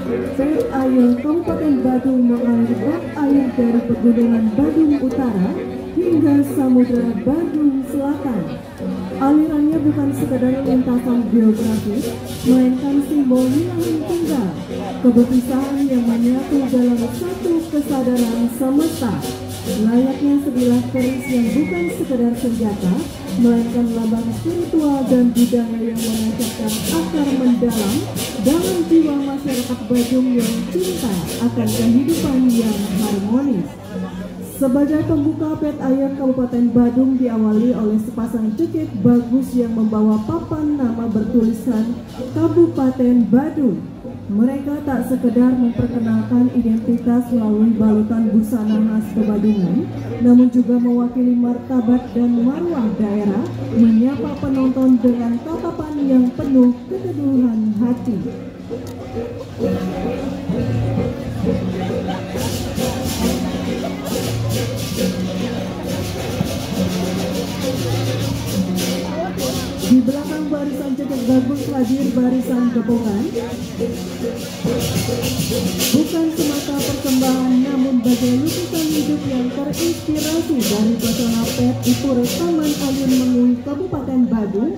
Pet Air Kabupaten Badung mengalir bak air dari pegunungan Badung Utara hingga Samudra Badung Selatan. Alirannya bukan sekedar lintasan geografis, melainkan simbol wilayah tunggal, keberpisahan yang menyatu dalam satu kesadaran semesta. Layaknya sebilah keris yang bukan sekedar senjata, melainkan lambang spiritual dan budaya yang menancapkan akar mendalam dalam jiwa masyarakat Badung yang cinta akan kehidupan yang harmonis. Sebagai pembuka Pet Air Kabupaten Badung diawali oleh sepasang cekik bagus yang membawa papan nama bertulisan Kabupaten Badung. Mereka tak sekedar memperkenalkan identitas melalui balutan busana khas Kebadungan, namun juga mewakili martabat dan marwah daerah, menyapa penonton dengan tatapan yang penuh keteduhan hati. Di belakang barisan cekik bagus hadir barisan gabungan. Bukan semata persembahan, namun bagai lukisan hidup yang terinspirasi dari pesona pet di Pura Taman Alun Mengui, Kabupaten Badung.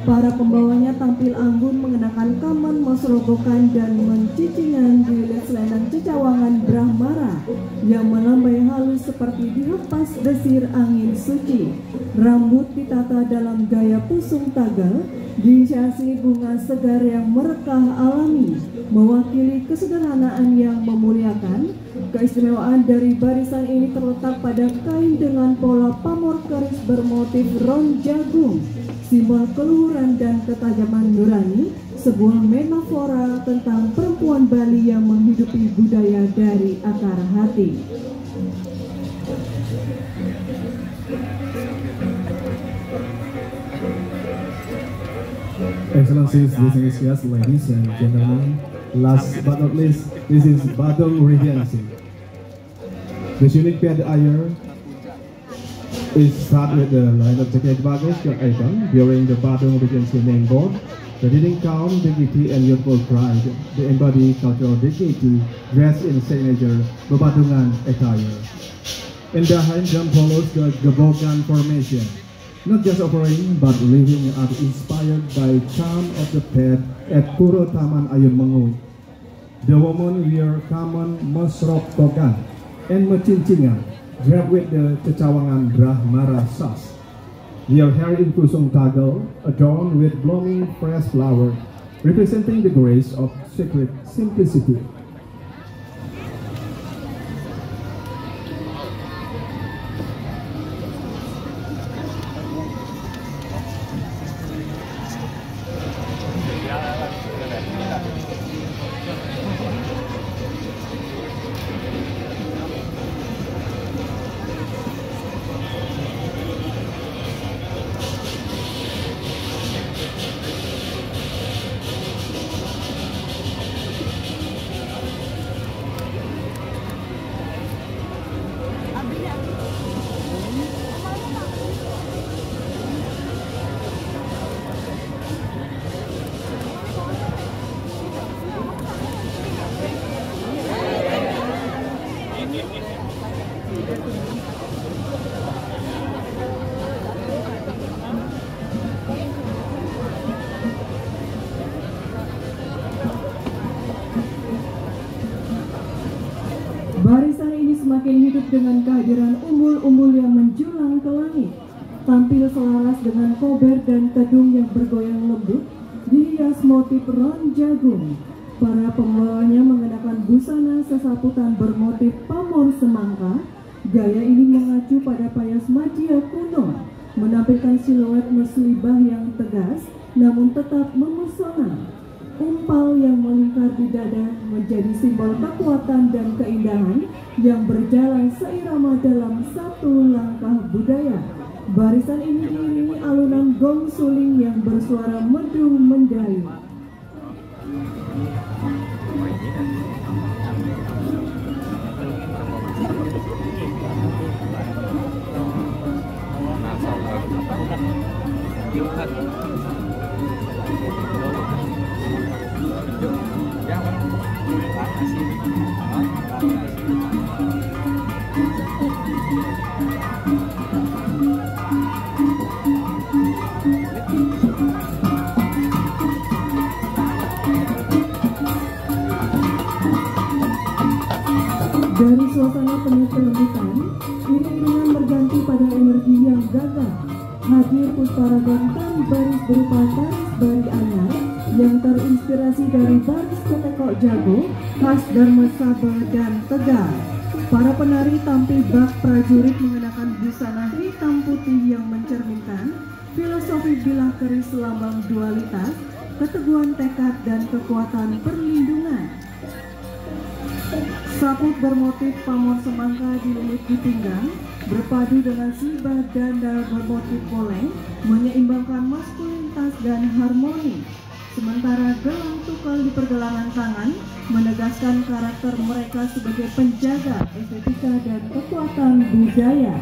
Para pembawanya tampil anggun mengenakan kaman mosrogokan dan mencicingan di selendang cecawangan Brahmara yang melambai halus seperti dihempas desir angin suci. Rambut ditata dalam gaya pusung tagal, dihiasi bunga segar yang merekah alami, mewakili kesederhanaan yang memuliakan. Keistimewaan dari barisan ini terletak pada kain dengan pola pamor keris bermotif ron jagung, simbol keluhuran dan ketajaman nurani, sebuah metafora tentang perempuan Bali yang menghidupi budaya dari akar hati. Excellencies, distinguished guests, ladies and gentlemen, last but not least, this is Badung Regency. This unique Pet Air is start with the line of cekik bagus your icon bearing the Badung Regency name board. The leading calm, dignity, and youthful pride. They embody cultural dignity dressed in signature Bebadungan attire. In behind them follows the Gebogan formation. Not just operating, but living are inspired by charm of the pet at Pura Taman Alun Mengui. The woman wear common mosrogokan and mecincingan, draped with the cecawangan Brahmara sas. Their hair in kusung tagal, adorned with blooming fresh flower, representing the grace of sacred simplicity. Barisan ini semakin hidup dengan kehadiran umbul-umbul yang menjulang ke langit, tampil selaras dengan kober dan kedung yang bergoyang lembut, dihias motif ron jagung. Para pembawanya mengenakan busana sesaputan bermotif pamor semangka. Gaya ini mengacu pada payas Madia kuno, menampilkan siluet muslimah yang tegas, namun tetap memesona. Umpal yang melingkar di dada menjadi simbol kekuatan dan keindahan yang berjalan seirama dalam satu langkah budaya. Barisan ini diiringi alunan gong suling yang bersuara merdu mendayu. Dari suasana penuh kelembutan, iring-iringan berganti pada energi yang gagah. Hadir pusparagan tari baris berupa taris bari anyar yang terinspirasi dari baris ketekok jago khas Dharma Saba dan Tegal. Para penari tampil bak prajurit mengenakan busana hitam putih yang mencerminkan filosofi bilah keris lambang dualitas, keteguhan tekad dan kekuatan perlindungan. Saput bermotif pamor semangka dililit di pinggang, berpadu dengan sibah danda bermotif poleng, menyeimbangkan maskulinitas dan harmoni. Sementara gelang tukal di pergelangan tangan menegaskan karakter mereka sebagai penjaga estetika dan kekuatan budaya.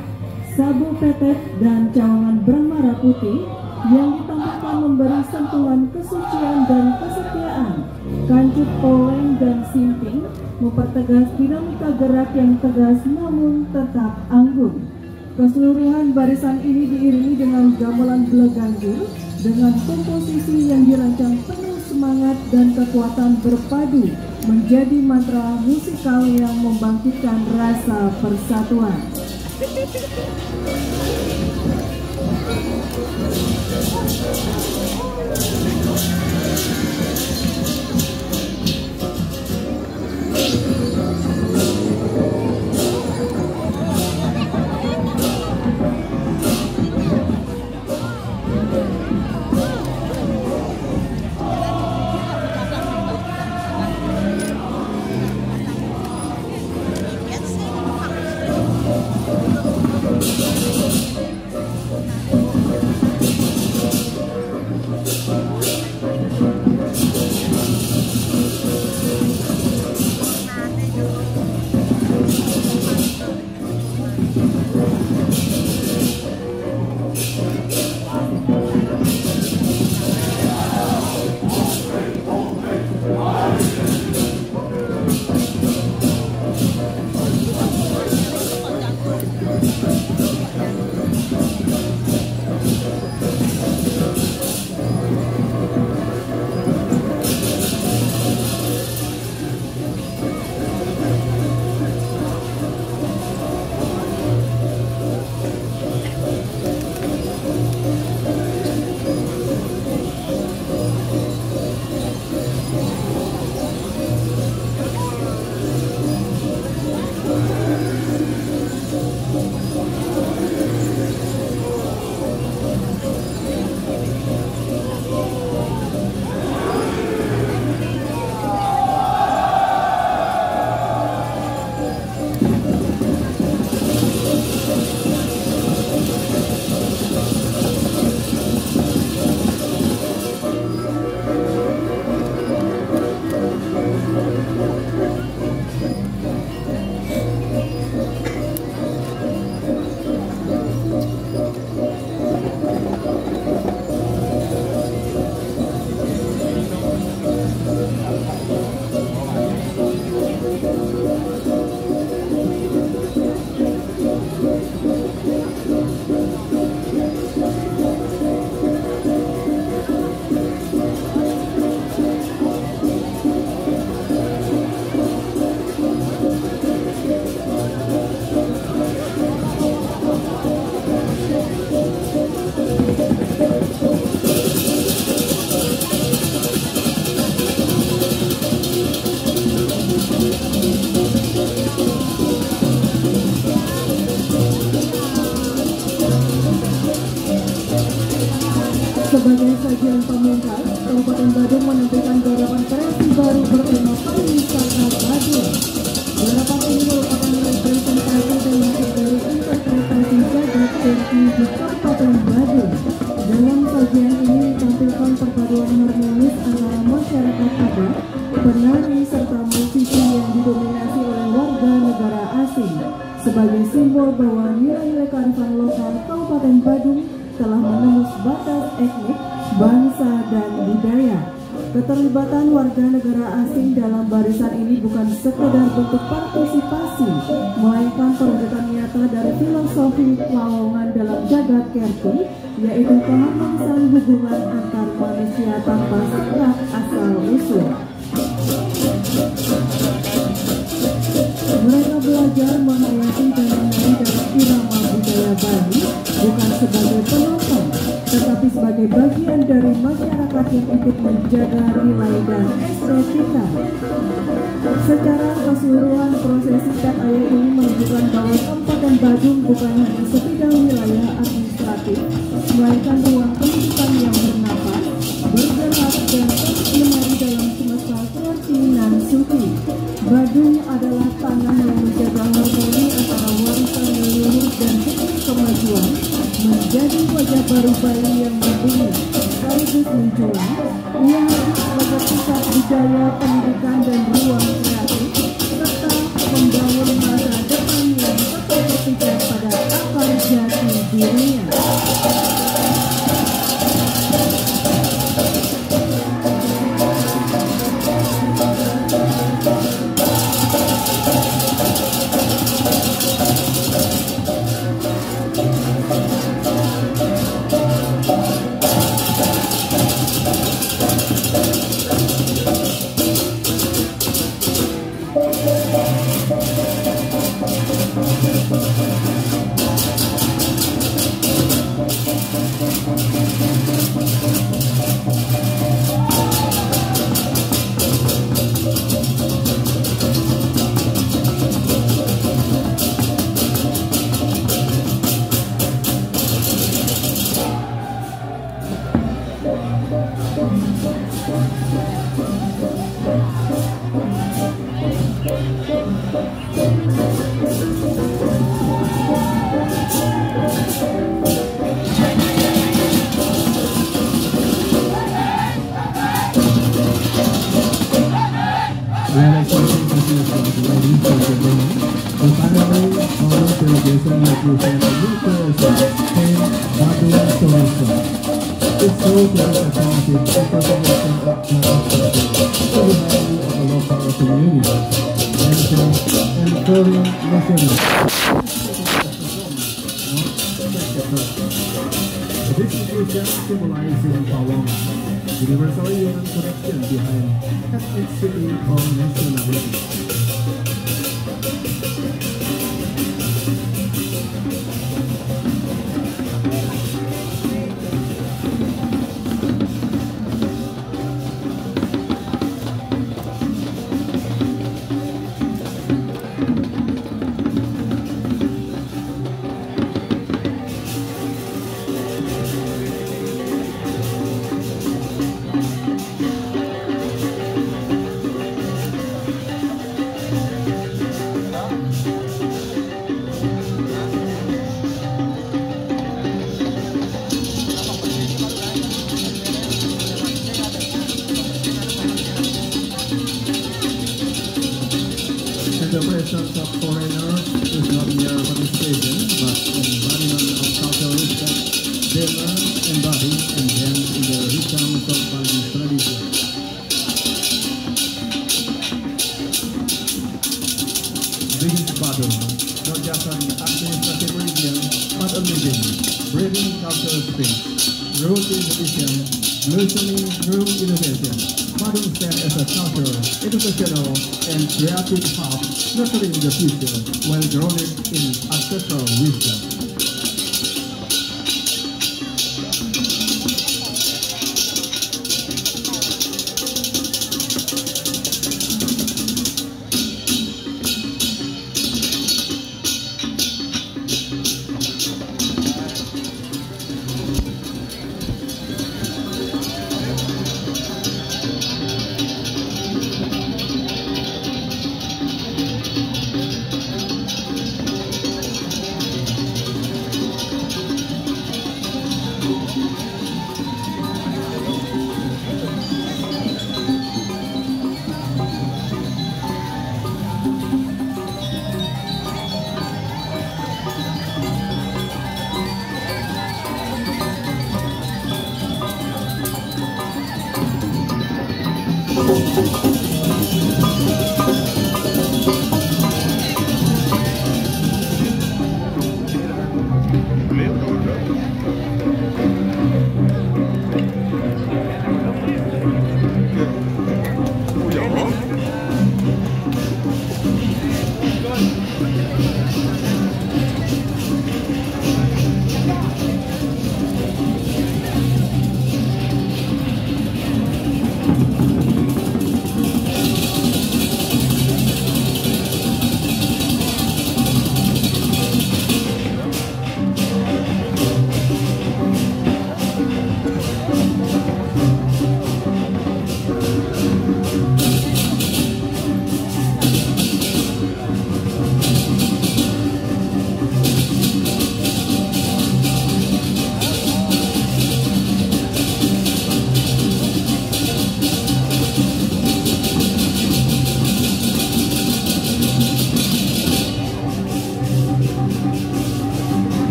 Sabu petek dan cawangan bermara putih yang ditampilkan memberi sentuhan kesucian dan kesetiaan. Kancut poleng dan sinting mempertegas dinamika gerak yang tegas namun tetap anggun. Keseluruhan barisan ini diiringi dengan gamelan beleganjur dengan komposisi yang dirancang penuh semangat dan kekuatan berpadu menjadi mantra musikal yang membangkitkan rasa persatuan. Sebagai sajian pamungkas, Kabupaten Badung menampilkan garapan kreasi baru bertema pariwisata Badung. Garapan ini merupakan representasi dari interpretasi jagat versi di Kabupaten Badung. Dalam sajian ini ditampilkan perpaduan harmonis antara masyarakat adat, penari serta musisi yang didominasi oleh warga negara asing sebagai simbol bahwa nilai-nilai kearifan lokal Kabupaten Badung telah menembus batas etnik, bangsa, dan budaya. Keterlibatan warga negara asing dalam barisan ini bukan sekedar bentuk partisipasi, melainkan perwujudan nyata dari filosofi Lawongan dalam jagat kerti, yaitu keharmonisan hubungan antar manusia tanpa syarat asal usul. Mereka yang ikut menjaga nilai dan estetika. Secara keseluruhan, prosesi Piat Air ini menunjukkan bahwa Kabupaten Badung bukan hanya sebidang wilayah administratif, melainkan ruang kehidupan yang bernafas, bergerak, dan terus menari dalam semesta kreatif dan suci. Badung adalah tanah yang menjaga harmoni antara warisan leluhur dan bukti kemajuan, menjadi wajah baru Bali yang berbunyi sekaligus menjulang. Ia hadir sebagai pusat budaya, pendidikan, dan ruang kreatif, serta membangun masa depan yang tetap berpijak pada akar jati dirinya. This institution symbolizing power, universal human connection behind ethnicity or nationality. The presence of foreigners is not mere participation, but embodiment of cultural respect. They learn, embody, and dance in the rhythms of Bali tradition. This is Badung, not just an administrative region, but a living, breathing cultural space, rooted in tradition, blossoming through innovation. Badung stands as a cultural, educational, and creative hub, nurturing the future while grounded in ancestral wisdom.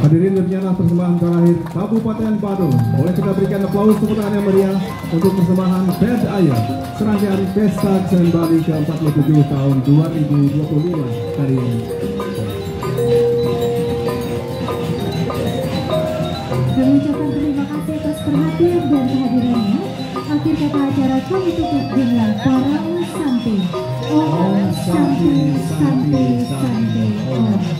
Hadirin, demikianlah persembahan terakhir Kabupaten Badung. Boleh kita berikan aplaus tepuk tangan yang meriah untuk persembahan Band Air serangkaian Pesta Kesenian Bali ke-47 tahun 2025 hari ini. Kami ucapkan terima kasih atas perhatian dan kehadirannya. Akhir kata acara kami tutup dengan para Om Santi. Om Santi, Santi, Santi, Om.